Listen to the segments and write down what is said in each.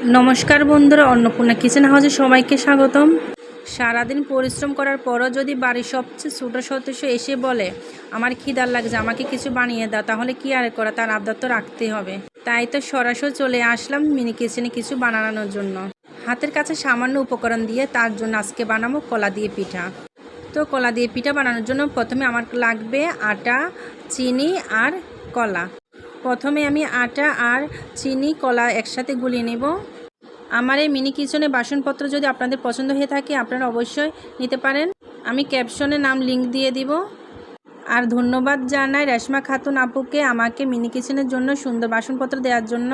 নমস্কার বন্ধুরা, অন্নপূর্ণা কিচেন হাউসে সবাইকে স্বাগতম। সারাদিন পরিশ্রম করার পরও যদি বাড়ির সবচেয়ে ছোটো সদস্য এসে বলে আমার খিদার লাগছে, আমাকে কিছু বানিয়ে দাও, তাহলে কি আর করা, তার আবদার তো রাখতেই হবে। তাই তো সরাসরি চলে আসলাম মিনি কিচেনে কিছু বানানোর জন্য। হাতের কাছে সামান্য উপকরণ দিয়ে তার জন্য আজকে বানাবো কলা দিয়ে পিঠা। তো কলা দিয়ে পিঠা বানানোর জন্য প্রথমে আমার লাগবে আটা, চিনি আর কলা। প্রথমে আমি আটা আর চিনি কলা একসাথে গুলিয়ে নেব। আমার এই মিনি কিচেনে বাসনপত্র যদি আপনাদের পছন্দ হয়ে থাকে আপনারা অবশ্যই নিতে পারেন। আমি ক্যাপশনে নাম লিংক দিয়ে দিব। আর ধন্যবাদ জানাই রেশমা খাতুন আপুকে আমাকে মিনি কিচেনের জন্য সুন্দর বাসনপত্র দেওয়ার জন্য।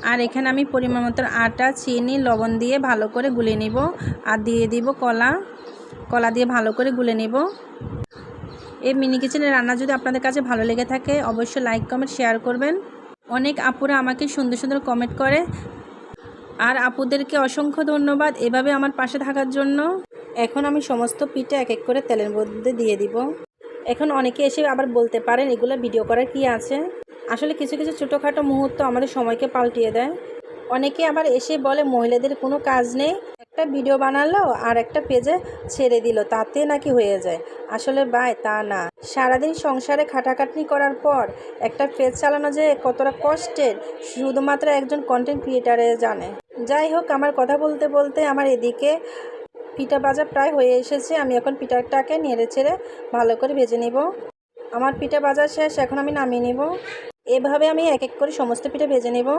আর এখানে আমি পরিমাণ মতো আটা, চিনি, লবণ দিয়ে ভালো করে গুলিয়ে নেব। আর দিয়ে দিব কলা দিয়ে ভালো করে গুলে নেব। এই মিনি কিচেনের রান্না যদি আপনাদের কাছে ভালো লেগে থাকে অবশ্যই লাইক, কমেন্ট, শেয়ার করবেন। অনেক আপুরা আমাকে সুন্দর সুন্দর কমেন্ট করে, আর আপুদেরকে অসংখ্য ধন্যবাদ এভাবে আমার পাশে থাকার জন্য। এখন আমি সমস্ত পিঠা এক এক করে তেলের মধ্যে দিয়ে দিব। এখন অনেকে এসে আবার বলতে পারেন এগুলো ভিডিও করার কি আছে। আসলে কিছু কিছু ছোটোখাটো মুহূর্ত আমাদের সময়কে পাল্টিয়ে দেয়। অনেকে আবার এসে বলে মহিলাদের কোনো কাজ নেই, একটা ভিডিও বানালো আর একটা পেজে ছেড়ে দিল, তাতে নাকি হয়ে যায়। আসলে ভাই তা না, সারাদিন সংসারে খাটাখাটনি করার পর একটা পেজ চালানো যে কতটা কষ্টের শুধুমাত্র একজন কন্টেন্ট ক্রিয়েটারে জানে। যাই হোক, আমার কথা বলতে বলতে আমার এদিকে পিঠা ভাজা প্রায় হয়ে এসেছে। আমি এখন পিঠাটাকে নেড়ে ছেড়ে ভালো করে ভেজে নেব। আমার পিঠা ভাজা শেষ, এখন আমি নামিয়ে নেব। এভাবে আমি এক এক করে সমস্ত পিঠা ভেজে নেব।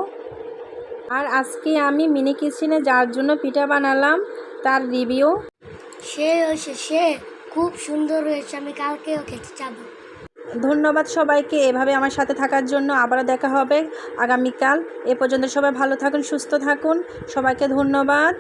আর আজকে আমি মিনি কিচেনে যার জন্য পিঠা বানালাম তার রিভিউ। সে খুব সুন্দর হয়েছে, আমি কালকেও খেতে যাবো। ধন্যবাদ সবাইকে এভাবে আমার সাথে থাকার জন্য। আবারও দেখা হবে আগামীকাল। এ পর্যন্ত সবাই ভালো থাকুন, সুস্থ থাকুন। সবাইকে ধন্যবাদ।